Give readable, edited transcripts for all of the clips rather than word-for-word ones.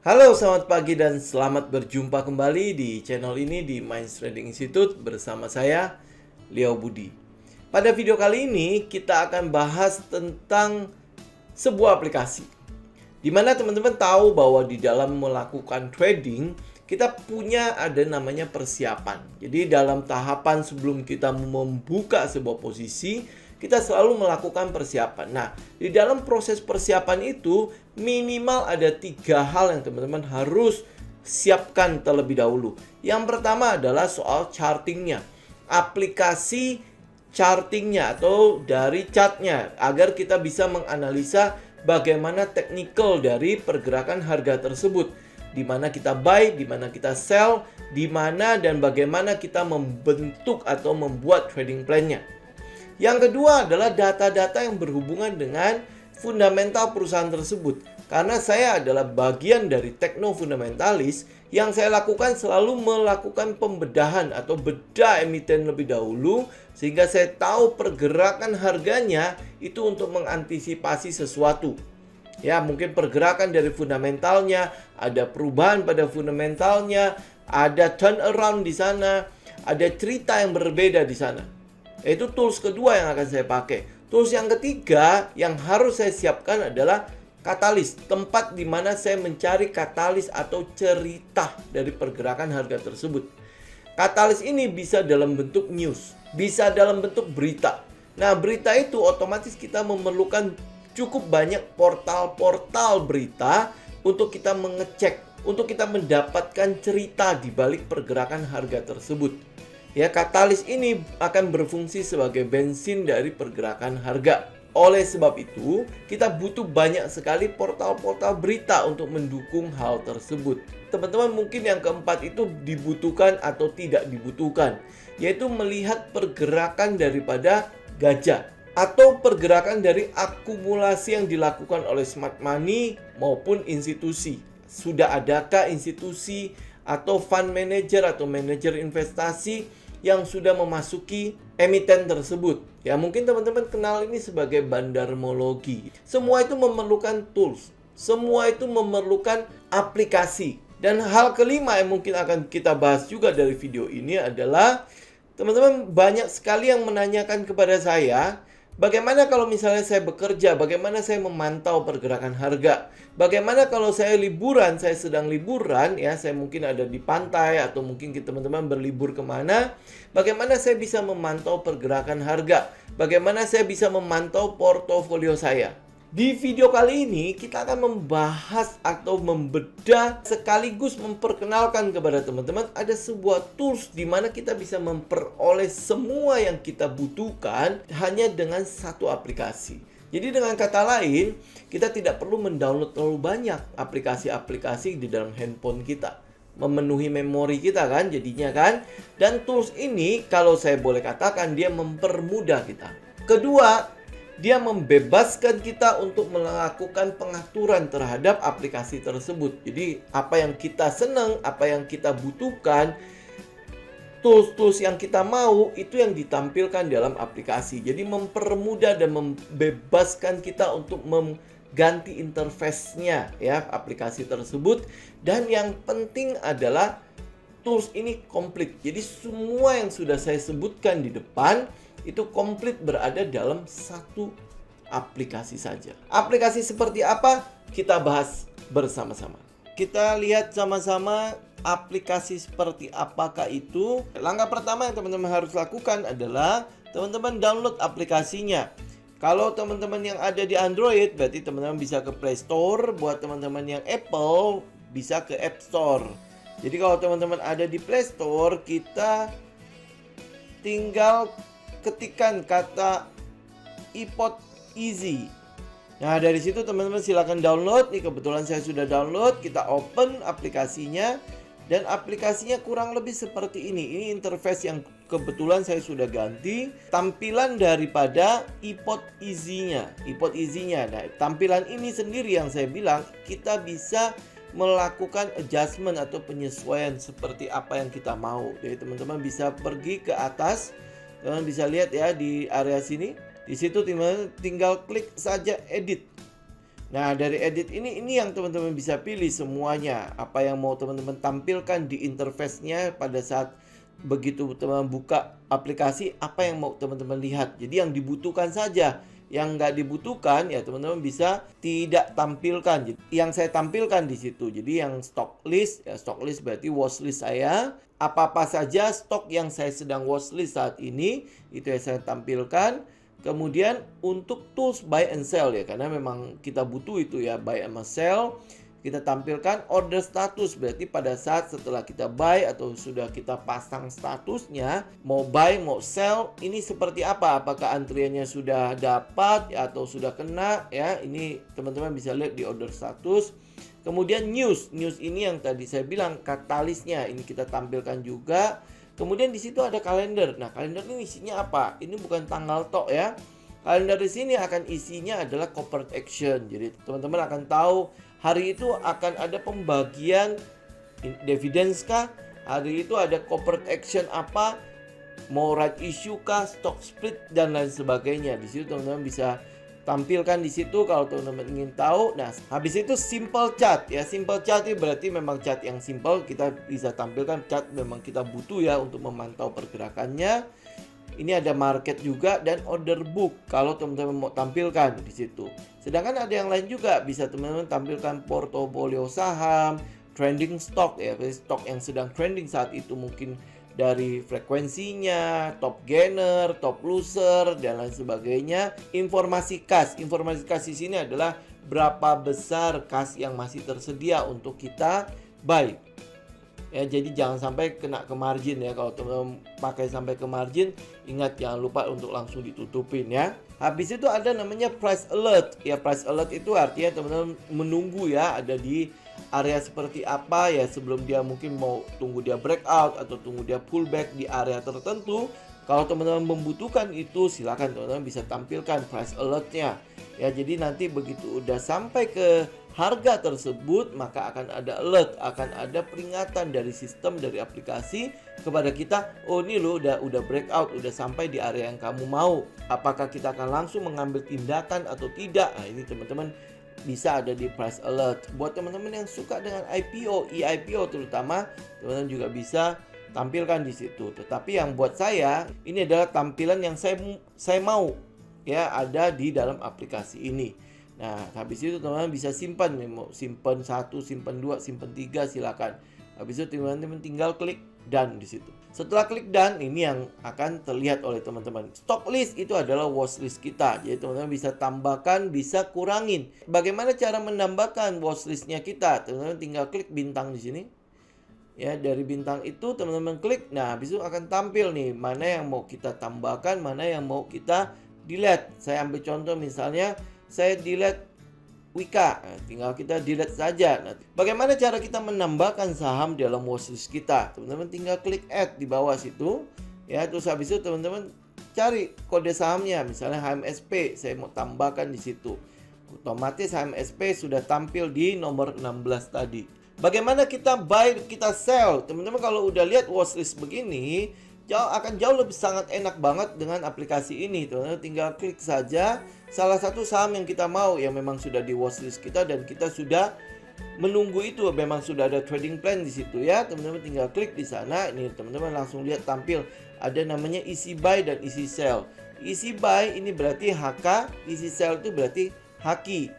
Halo, selamat pagi dan selamat berjumpa kembali di channel ini di Minds Trading Institute bersama saya, Leo Budi. Pada video kali ini kita akan bahas tentang sebuah aplikasi di mana teman-teman tahu bahwa di dalam melakukan trading kita punya ada namanya persiapan. Jadi dalam tahapan sebelum kita membuka sebuah posisi, kita selalu melakukan persiapan. Nah, di dalam proses persiapan itu minimal ada 3 hal yang teman-teman harus siapkan terlebih dahulu. Yang pertama adalah soal chartingnya, aplikasi chartingnya atau dari chartnya, agar kita bisa menganalisa bagaimana teknikal dari pergerakan harga tersebut, di mana kita buy, di mana kita sell, di mana dan bagaimana kita membentuk atau membuat trading plan-nya. Yang kedua adalah data-data yang berhubungan dengan fundamental perusahaan tersebut. Karena saya adalah bagian dari tekno-fundamentalis, yang saya lakukan selalu melakukan pembedahan atau bedah emiten lebih dahulu, sehingga saya tahu pergerakan harganya itu untuk mengantisipasi sesuatu. Ya, mungkin pergerakan dari fundamentalnya, ada perubahan pada fundamentalnya, ada turnaround di sana, ada cerita yang berbeda di sana. Itu tools kedua yang akan saya pakai. Tools yang ketiga yang harus saya siapkan adalah katalis, tempat di mana saya mencari katalis atau cerita dari pergerakan harga tersebut. Katalis ini bisa dalam bentuk news, bisa dalam bentuk berita. Nah, berita itu otomatis kita memerlukan cukup banyak portal-portal berita untuk kita mengecek, untuk kita mendapatkan cerita di balik pergerakan harga tersebut. Ya, katalis ini akan berfungsi sebagai bensin dari pergerakan harga. Oleh sebab itu, kita butuh banyak sekali portal-portal berita untuk mendukung hal tersebut. Teman-teman, mungkin yang keempat itu dibutuhkan atau tidak dibutuhkan, yaitu melihat pergerakan daripada gajah atau pergerakan dari akumulasi yang dilakukan oleh smart money maupun institusi. Sudah adakah institusi atau fund manager atau manajer investasi yang sudah memasuki emiten tersebut? Ya, mungkin teman-teman kenal ini sebagai bandarmologi. Semua itu memerlukan tools, semua itu memerlukan aplikasi. Dan hal kelima yang mungkin akan kita bahas juga dari video ini adalah, teman-teman banyak sekali yang menanyakan kepada saya, bagaimana kalau misalnya saya bekerja, bagaimana saya memantau pergerakan harga? Bagaimana kalau saya liburan, saya sedang liburan, ya, saya mungkin ada di pantai atau mungkin teman-teman berlibur kemana? Bagaimana saya bisa memantau pergerakan harga? Bagaimana saya bisa memantau portofolio saya? Di video kali ini kita akan membahas atau membedah sekaligus memperkenalkan kepada teman-teman ada sebuah tools di mana kita bisa memperoleh semua yang kita butuhkan hanya dengan satu aplikasi. Jadi dengan kata lain, kita tidak perlu mendownload terlalu banyak aplikasi-aplikasi di dalam handphone kita, memenuhi memori kita kan jadinya kan. Dan tools ini kalau saya boleh katakan dia mempermudah kita. Kedua, dia membebaskan kita untuk melakukan pengaturan terhadap aplikasi tersebut. Jadi apa yang kita senang, apa yang kita butuhkan, tools-tools yang kita mau itu yang ditampilkan dalam aplikasi. Jadi mempermudah dan membebaskan kita untuk mengganti interface-nya ya aplikasi tersebut. Dan yang penting adalah tools ini komplit. Jadi semua yang sudah saya sebutkan di depan itu komplit berada dalam satu aplikasi saja. Aplikasi seperti apa? Kita bahas bersama-sama. Kita lihat sama-sama aplikasi seperti apakah itu. Langkah pertama yang teman-teman harus lakukan adalah teman-teman download aplikasinya. Kalau teman-teman yang ada di Android, berarti teman-teman bisa ke Play Store. Buat teman-teman yang Apple, bisa ke App Store. Jadi kalau teman-teman ada di Play Store, kita tinggal ketikkan kata iPod Easy. Nah, dari situ teman-teman silakan download. Nih kebetulan saya sudah download. Kita open aplikasinya. Dan aplikasinya kurang lebih seperti ini. Ini interface yang kebetulan saya sudah ganti. Tampilan daripada iPod Easy-nya. Nah, tampilan ini sendiri yang saya bilang kita bisa melakukan adjustment atau penyesuaian seperti apa yang kita mau. Jadi teman-teman bisa pergi ke atas. Teman-teman bisa lihat ya di area sini. Di situ tinggal klik saja edit. Nah, dari edit ini yang teman-teman bisa pilih semuanya. Apa yang mau teman-teman tampilkan di interface-nya pada saat begitu teman buka aplikasi, apa yang mau teman-teman lihat. Jadi yang dibutuhkan saja. Yang nggak dibutuhkan ya teman-teman bisa tidak tampilkan. Jadi, yang saya tampilkan di situ. Jadi yang stock list, ya stock list berarti watchlist saya. Apa-apa saja stok yang saya sedang watchlist saat ini, itu yang saya tampilkan. Kemudian untuk tools buy and sell ya, karena memang kita butuh itu ya, buy and sell. Kita tampilkan order status, berarti pada saat setelah kita buy atau sudah kita pasang statusnya, mau buy mau sell, ini seperti apa? Apakah antriannya sudah dapat atau sudah kena ya? Ini teman-teman bisa lihat di order status. Kemudian news ini yang tadi saya bilang katalisnya, ini kita tampilkan juga. Kemudian di situ ada kalender. Nah, kalender ini isinya apa? Ini bukan tanggal tok ya. Kalender di sini akan isinya adalah corporate action. Jadi teman-teman akan tahu hari itu akan ada pembagian dividends kah? Hari itu ada corporate action apa? Mau right issue kah? Stock split dan lain sebagainya. Di situ teman-teman bisa tampilkan di situ kalau teman-teman ingin tahu. Nah, habis itu simple chart ya. Simple chart itu berarti memang chart yang simple. Kita bisa tampilkan chart memang kita butuh ya untuk memantau pergerakannya. Ini ada market juga dan order book kalau teman-teman mau tampilkan di situ. Sedangkan ada yang lain juga, bisa teman-teman tampilkan portofolio saham, trending stock ya, stok yang sedang trending saat itu, mungkin dari frekuensinya, top gainer, top loser dan lain sebagainya. Informasi kas di sini adalah berapa besar kas yang masih tersedia untuk kita buy. Ya, jadi jangan sampai kena ke margin ya. Kalau teman-teman pakai sampai ke margin, ingat jangan lupa untuk langsung ditutupin ya. Habis itu ada namanya price alert. Ya, price alert itu artinya teman-teman menunggu ya, ada di area seperti apa ya, sebelum dia mungkin mau tunggu dia breakout atau tunggu dia pullback di area tertentu. Kalau teman-teman membutuhkan itu, silakan teman-teman bisa tampilkan price alertnya. Ya, jadi nanti begitu udah sampai ke harga tersebut, maka akan ada alert, akan ada peringatan dari sistem, dari aplikasi kepada kita. Oh, ini lo udah breakout, udah sampai di area yang kamu mau. Apakah kita akan langsung mengambil tindakan atau tidak? Nah, ini teman-teman bisa ada di price alert. Buat teman-teman yang suka dengan IPO, eIPO terutama, teman-teman juga bisa tampilkan di situ. Tetapi yang buat saya, ini adalah tampilan yang saya mau ya ada di dalam aplikasi ini. Nah, habis itu teman-teman bisa simpan nih, mau simpan 1, simpan 2, simpan 3 silakan. Habis itu teman-teman tinggal klik done di situ. Setelah klik done, ini yang akan terlihat oleh teman-teman. Stock list itu adalah watch list kita. Jadi teman-teman bisa tambahkan, bisa kurangin. Bagaimana cara menambahkan watch listnya kita? Teman-teman tinggal klik bintang di sini. Ya, dari bintang itu teman-teman klik. Nah, habis itu akan tampil nih mana yang mau kita tambahkan, mana yang mau kita delete. Saya ambil contoh misalnya saya delete Wika, nah, tinggal kita delete saja. Nah, bagaimana cara kita menambahkan saham dalam watchlist kita? Teman-teman tinggal klik add di bawah situ ya, terus habis itu teman-teman cari kode sahamnya, misalnya HMSP, saya mau tambahkan di situ. Otomatis HMSP sudah tampil di nomor 16 tadi. Bagaimana kita buy, kita sell? Teman-teman kalau udah lihat watchlist begini, akan jauh lebih sangat enak banget dengan aplikasi ini. Teman-teman tinggal klik saja salah satu saham yang kita mau, yang memang sudah di watchlist kita dan kita sudah menunggu itu, memang sudah ada trading plan di situ ya. Teman-teman tinggal klik di sana. Ini teman-teman langsung lihat tampil ada namanya easy buy dan easy sell. Easy buy ini berarti HK, easy sell itu berarti HQ.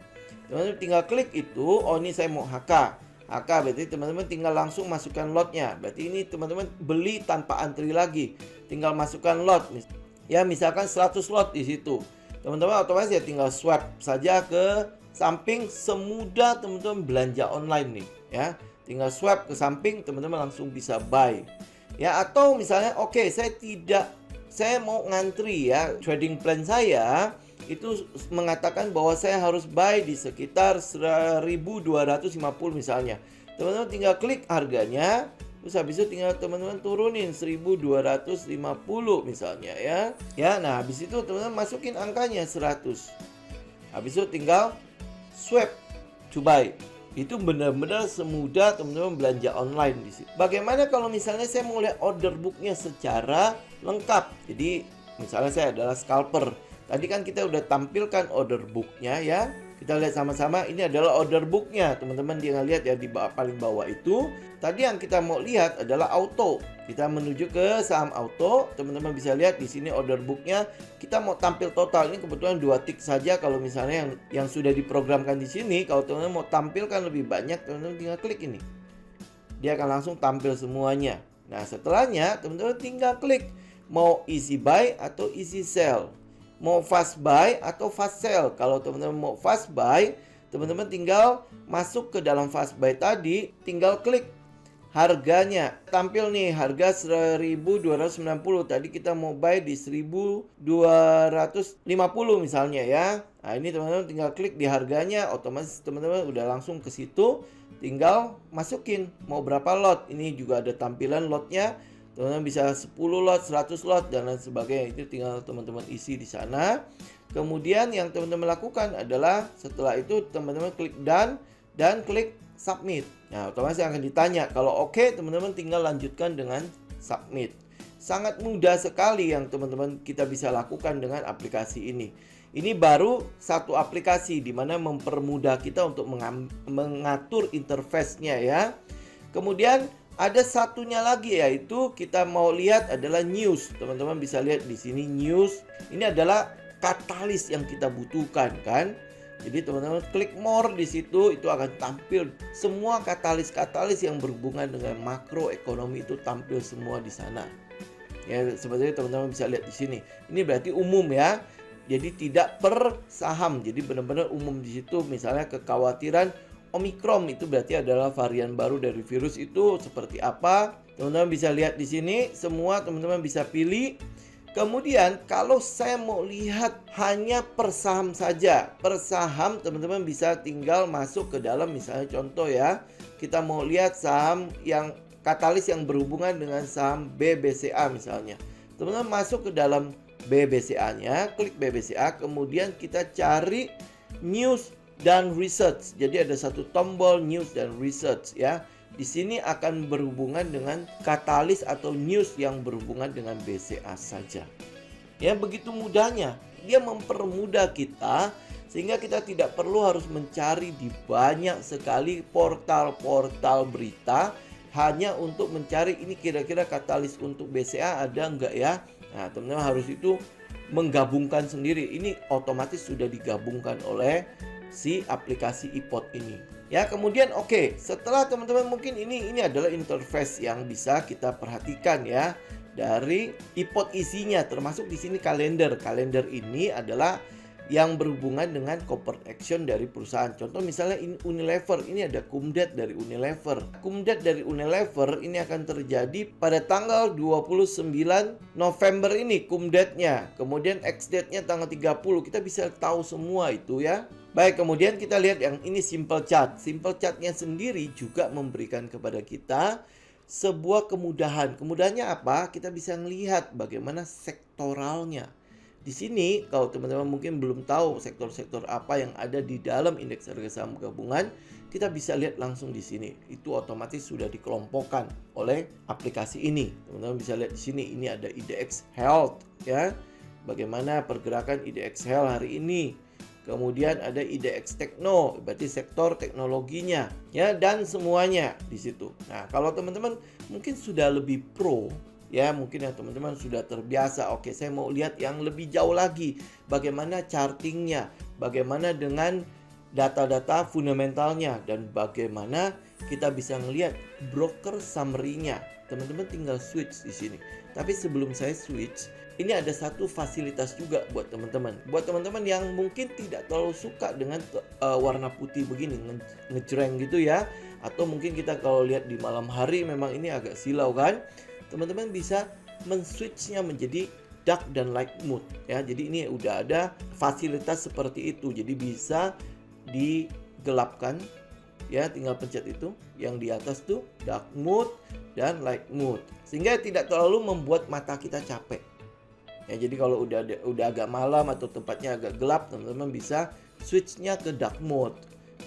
Teman-teman tinggal klik itu, oh ini saya mau HK. HK berarti teman-teman tinggal langsung masukkan lotnya. Berarti ini teman-teman beli tanpa antri lagi. Tinggal masukkan lot. Ya, misalkan 100 lot di situ. Teman-teman otomatis ya tinggal swipe saja ke samping, semudah teman-teman belanja online nih ya. Tinggal swipe ke samping, teman-teman langsung bisa buy. Ya, atau misalnya oke, saya mau ngantri ya. Trading plan saya itu mengatakan bahwa saya harus buy di sekitar 1250 misalnya. Teman-teman tinggal klik harganya, terus habis itu tinggal teman-teman turunin 1250 misalnya ya. Ya, nah habis itu teman-teman masukin angkanya 100. Habis itu tinggal swipe to buy. Itu benar-benar semudah teman-teman belanja online di situ. Bagaimana kalau misalnya saya mau lihat order booknya secara lengkap? Jadi misalnya saya adalah scalper. Tadi kan kita udah tampilkan order booknya ya. Kita lihat sama-sama, ini adalah order booknya. Teman-teman tinggal lihat ya di paling bawah itu. Tadi yang kita mau lihat adalah auto. Kita menuju ke saham auto. Teman-teman bisa lihat di sini order booknya. Kita mau tampil total. Ini kebetulan 2 tick saja. Kalau misalnya yang sudah diprogramkan di sini, kalau teman-teman mau tampilkan lebih banyak, teman-teman tinggal klik ini. Dia akan langsung tampil semuanya. Nah, setelahnya teman-teman tinggal klik mau easy buy atau easy sell. Mau fast buy atau fast sell. Kalau teman-teman mau fast buy, teman-teman tinggal masuk ke dalam fast buy tadi, tinggal klik harganya. Tampil nih harga 1.290. Tadi kita mau buy di 1.250 misalnya ya. Nah, ini teman-teman tinggal klik di harganya, otomatis teman-teman udah langsung ke situ, tinggal masukin mau berapa lot. Ini juga ada tampilan lotnya. Teman-teman bisa 10 lot, 100 lot, dan lain sebagainya. Itu tinggal teman-teman isi di sana. Kemudian yang teman-teman lakukan adalah setelah itu teman-teman klik done dan klik submit. Nah, otomatis akan ditanya. Kalau oke, teman-teman tinggal lanjutkan dengan submit. Sangat mudah sekali yang teman-teman kita bisa lakukan dengan aplikasi ini. Ini baru satu aplikasi di mana mempermudah kita untuk mengatur interface-nya ya. Kemudian ada satunya lagi, yaitu kita mau lihat adalah news. Teman-teman bisa lihat di sini news. Ini adalah katalis yang kita butuhkan kan. Jadi teman-teman klik more di situ, itu akan tampil semua katalis-katalis yang berhubungan dengan makroekonomi, itu tampil semua di sana. Ya, seperti teman-teman bisa lihat di sini. Ini berarti umum ya. Jadi tidak per saham. Jadi benar-benar umum di situ. Misalnya kekhawatiran Omicron itu berarti adalah varian baru dari virus itu seperti apa. Teman-teman bisa lihat di sini, semua teman-teman bisa pilih. Kemudian kalau saya mau lihat hanya per saham saja, per saham teman-teman bisa tinggal masuk ke dalam, misalnya contoh ya, kita mau lihat saham yang katalis yang berhubungan dengan saham BBCA misalnya. Teman-teman masuk ke dalam BBCA-nya, klik BBCA, kemudian kita cari news dan research. Jadi ada satu tombol news dan research ya. Di sini akan berhubungan dengan katalis atau news yang berhubungan dengan BCA saja. Ya, begitu mudahnya. Dia mempermudah kita sehingga kita tidak perlu harus mencari di banyak sekali portal-portal berita hanya untuk mencari ini kira-kira katalis untuk BCA ada enggak ya. Nah, teman-teman harus itu menggabungkan sendiri. Ini otomatis sudah digabungkan oleh si aplikasi iPod ini. Ya, kemudian oke, setelah teman-teman mungkin ini adalah interface yang bisa kita perhatikan ya dari iPod isinya, termasuk di sini kalender. Kalender ini adalah yang berhubungan dengan corporate action dari perusahaan. Contoh misalnya Unilever, ini ada Kumdet dari Unilever. Kumdet dari Unilever ini akan terjadi pada tanggal 29 November ini Kumdetnya. Kemudian X-date-nya tanggal 30. Kita bisa tahu semua itu ya. Baik, kemudian kita lihat yang ini simple chart. Simple chart-nya sendiri juga memberikan kepada kita sebuah kemudahan. Kemudahannya apa? Kita bisa melihat bagaimana sektoralnya. Di sini kalau teman-teman mungkin belum tahu sektor-sektor apa yang ada di dalam indeks harga saham gabungan, kita bisa lihat langsung di sini. Itu otomatis sudah dikelompokkan oleh aplikasi ini. Teman-teman bisa lihat di sini, ini ada IDX Health ya. Bagaimana pergerakan IDX Health hari ini. Kemudian ada IDX Tekno, berarti sektor teknologinya ya, dan semuanya di situ. Nah, kalau teman-teman mungkin sudah lebih pro ya, mungkin ya teman-teman sudah terbiasa. Oke, saya mau lihat yang lebih jauh lagi, bagaimana chartingnya, bagaimana dengan data-data fundamentalnya, dan bagaimana kita bisa melihat broker summary-nya. Teman-teman tinggal switch di sini. Tapi sebelum saya switch, ini ada satu fasilitas juga buat teman-teman. Buat teman-teman yang mungkin tidak terlalu suka dengan warna putih begini, ngejreng gitu ya. Atau mungkin kita kalau lihat di malam hari memang ini agak silau kan. Teman-teman bisa men-switchnya menjadi dark dan light mode ya. Jadi ini udah ada fasilitas seperti itu. Jadi bisa digelapkan ya, tinggal pencet itu. Yang di atas tuh dark mode dan light mode. Sehingga tidak terlalu membuat mata kita capek. Ya, jadi kalau udah agak malam atau tempatnya agak gelap, teman-teman bisa switchnya ke dark mode.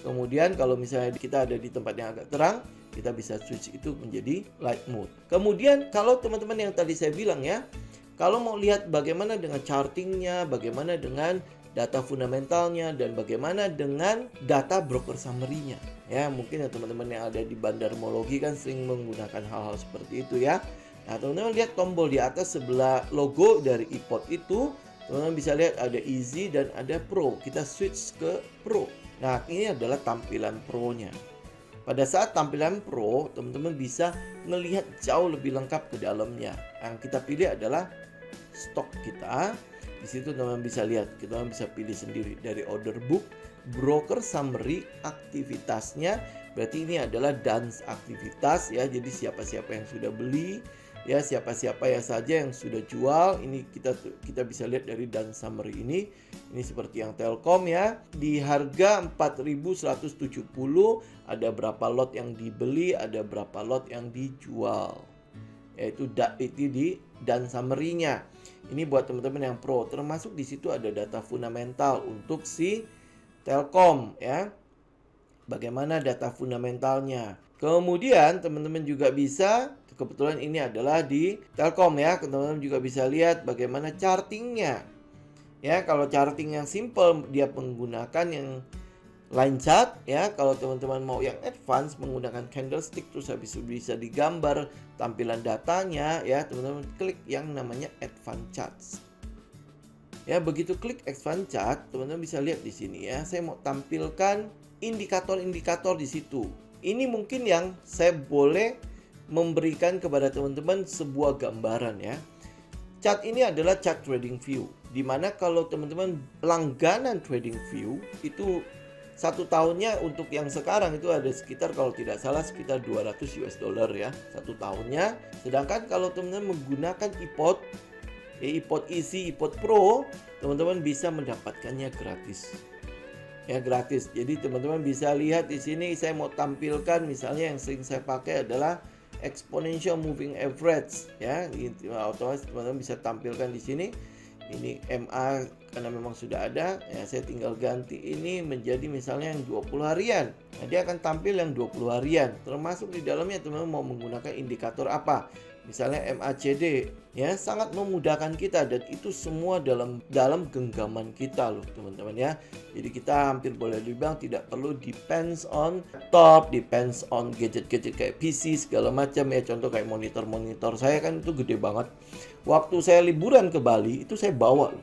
Kemudian kalau misalnya kita ada di tempat yang agak terang, kita bisa switch itu menjadi light mode. Kemudian kalau teman-teman yang tadi saya bilang ya, kalau mau lihat bagaimana dengan chartingnya, bagaimana dengan data fundamentalnya, dan bagaimana dengan data broker summary-nya. Ya, mungkin ya teman-teman yang ada di bandarmologi kan sering menggunakan hal-hal seperti itu ya. Nah, teman-teman lihat tombol di atas sebelah logo dari iPod itu, teman-teman bisa lihat ada Easy dan ada Pro. Kita switch ke Pro. Nah, ini adalah tampilan Pro-nya. Pada saat tampilan Pro, teman-teman bisa melihat jauh lebih lengkap ke dalamnya. Yang kita pilih adalah stok kita. Di situ teman-teman bisa lihat, kita bisa pilih sendiri dari order book, broker summary, aktivitasnya. Berarti ini adalah dance aktivitas ya. Jadi siapa-siapa yang sudah beli, ya siapa-siapa ya saja yang sudah jual. Ini kita bisa lihat dari dance summary ini. Ini seperti yang Telkom ya. Di harga 4.170 ada berapa lot yang dibeli, ada berapa lot yang dijual. Yaitu di dance summary-nya. Ini buat teman-teman yang pro, termasuk di situ ada data fundamental untuk si Telkom ya. Bagaimana data fundamentalnya. Kemudian teman-teman juga bisa, kebetulan ini adalah di Telkom ya, teman-teman juga bisa lihat bagaimana chartingnya. Ya, kalau charting yang simple dia menggunakan yang line chart ya. Kalau teman-teman mau yang advance menggunakan candlestick, terus habis itu bisa digambar tampilan datanya ya, teman-teman klik yang namanya advance charts. Ya, begitu klik advance chart, teman-teman bisa lihat di sini ya. Saya mau tampilkan indikator-indikator di situ. Ini mungkin yang saya boleh memberikan kepada teman-teman sebuah gambaran ya. Chart ini adalah chart trading view, dimana kalau teman-teman langganan trading view itu 1 tahunnya untuk yang sekarang itu ada sekitar, kalau tidak salah sekitar 200 US dollar ya 1 tahunnya. Sedangkan kalau teman-teman menggunakan iPod Easy, iPod Pro, teman-teman bisa mendapatkannya gratis. Ya, gratis. Jadi teman-teman bisa lihat di sini, saya mau tampilkan misalnya yang sering saya pakai adalah exponential moving average ya. Otomatis teman-teman bisa tampilkan di sini. Ini MA karena memang sudah ada ya, saya tinggal ganti ini menjadi misalnya yang 20 harian. Nah, dia akan tampil yang 20 harian. Termasuk di dalamnya teman-teman mau menggunakan indikator apa? Misalnya MACD ya, sangat memudahkan kita, dan itu semua dalam genggaman kita loh teman-teman ya. Jadi kita hampir boleh dibilang tidak perlu depends on gadget-gadget kayak PC segala macam ya. Contoh kayak monitor saya kan itu gede banget. Waktu saya liburan ke Bali itu saya bawa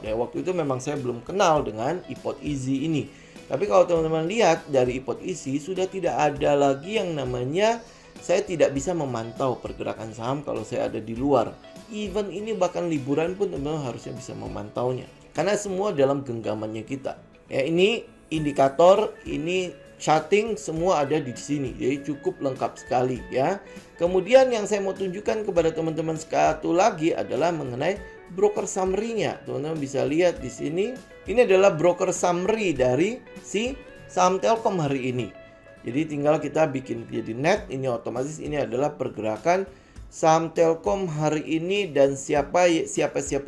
ya. Waktu itu memang saya belum kenal dengan iPod Easy ini. Tapi kalau teman-teman lihat dari iPod Easy sudah tidak ada lagi yang namanya saya tidak bisa memantau pergerakan saham kalau saya ada di luar. Even ini bahkan liburan pun teman-teman harusnya bisa memantaunya. Karena semua dalam genggamannya kita. Ya, ini indikator, ini charting, semua ada di sini. Jadi cukup lengkap sekali ya. Kemudian yang saya mau tunjukkan kepada teman-teman satu lagi adalah mengenai broker summary-nya. Teman-teman bisa lihat di sini. Ini adalah broker summary dari si saham Telkom hari ini. Jadi tinggal kita bikin jadi net, ini otomatis ini adalah pergerakan saham Telkom hari ini dan siapa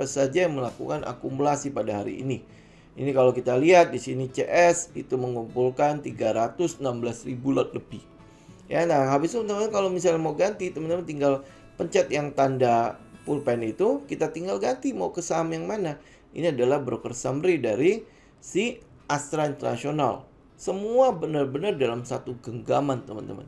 saja yang melakukan akumulasi pada hari ini. Ini kalau kita lihat di sini CS itu mengumpulkan 316.000 lot lebih. Ya, nah habis itu teman-teman kalau misalnya mau ganti, teman-teman tinggal pencet yang tanda pulpen itu, kita tinggal ganti mau ke saham yang mana. Ini adalah broker summary dari si Astra International. Semua benar-benar dalam satu genggaman teman-teman.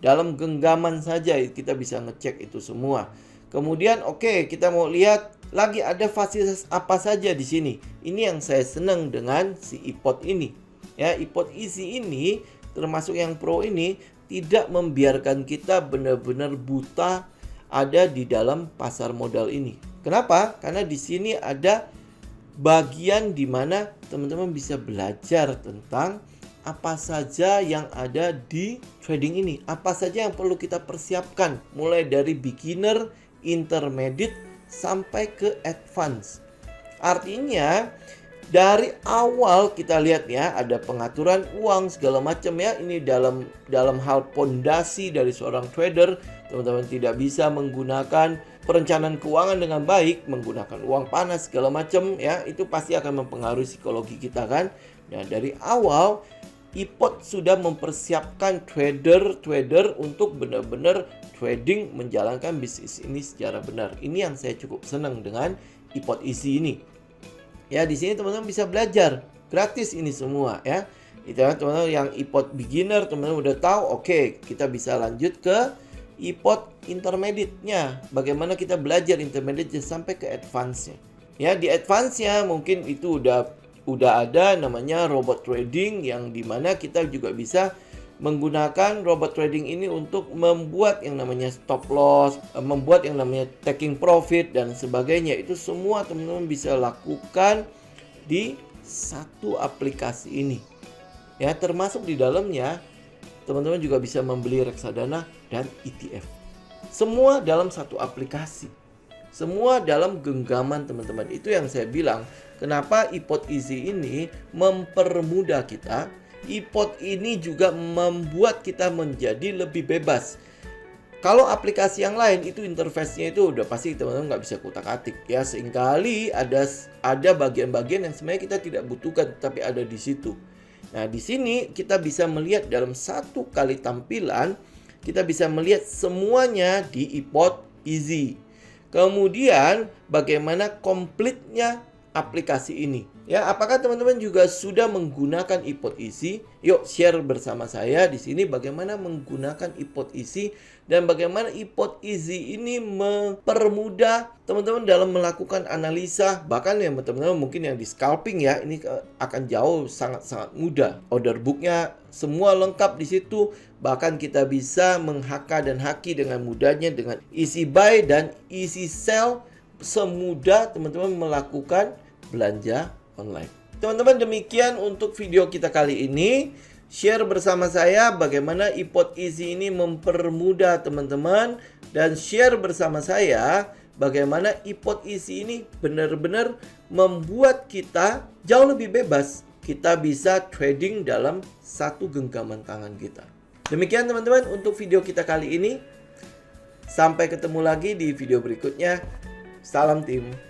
Dalam genggaman saja kita bisa ngecek itu semua. Kemudian kita mau lihat lagi ada fasilitas apa saja di sini. Ini yang saya senang dengan si iPod ini. Ya, iPod Easy ini termasuk yang Pro ini tidak membiarkan kita benar-benar buta ada di dalam pasar modal ini. Kenapa? Karena di sini ada bagian di mana teman-teman bisa belajar tentang apa saja yang ada di trading ini, apa saja yang perlu kita persiapkan, mulai dari beginner, intermediate, sampai ke advance. Artinya dari awal kita lihat ya, ada pengaturan uang segala macam ya. Ini dalam hal pondasi dari seorang trader, teman-teman tidak bisa menggunakan perencanaan keuangan dengan baik, menggunakan uang panas segala macam ya, itu pasti akan mempengaruhi psikologi kita kan. Nah, dari awal iPod sudah mempersiapkan trader untuk benar-benar trading, menjalankan bisnis ini secara benar. Ini yang saya cukup senang dengan iPod Easy ini. Ya, di sini teman-teman bisa belajar gratis ini semua ya. Itu ya, teman-teman yang iPod beginner teman-teman udah tahu, oke, kita bisa lanjut ke iPod intermediate-nya. Bagaimana kita belajar intermediate sampai ke advance-nya. Ya, di advance-nya mungkin itu udah ada namanya robot trading, yang dimana kita juga bisa menggunakan robot trading ini untuk membuat yang namanya stop loss, membuat yang namanya taking profit dan sebagainya. Itu semua teman-teman bisa lakukan di satu aplikasi ini. Ya, termasuk di dalamnya teman-teman juga bisa membeli reksadana dan ETF. Semua dalam satu aplikasi. Semua dalam genggaman teman-teman. Itu yang saya bilang, kenapa iPod Easy ini mempermudah kita. iPod ini juga membuat kita menjadi lebih bebas. Kalau aplikasi yang lain itu interface-nya itu udah pasti teman-teman nggak bisa kutak-atik ya. Seringkali ada bagian-bagian yang sebenarnya kita tidak butuhkan tapi ada di situ. Nah, di sini kita bisa melihat dalam satu kali tampilan, kita bisa melihat semuanya di iPod Easy. Kemudian bagaimana komplitnya aplikasi ini. Ya, apakah teman-teman juga sudah menggunakan iPod Easy? Yuk share bersama saya di sini bagaimana menggunakan iPod Easy dan bagaimana iPod Easy ini mempermudah teman-teman dalam melakukan analisa, bahkan ya teman-teman mungkin yang di scalping ya, ini akan jauh sangat-sangat mudah. Order booknya semua lengkap di situ, bahkan kita bisa menghaka dan haki dengan mudahnya dengan easy buy dan easy sell, semudah teman-teman melakukan belanja online. Teman-teman, demikian untuk video kita kali ini. Share bersama saya bagaimana iPod Easy ini mempermudah teman-teman, dan share bersama saya bagaimana iPod Easy ini benar-benar membuat kita jauh lebih bebas. Kita bisa trading dalam satu genggaman tangan kita. Demikian teman-teman untuk video kita kali ini. Sampai ketemu lagi di video berikutnya. Salam tim.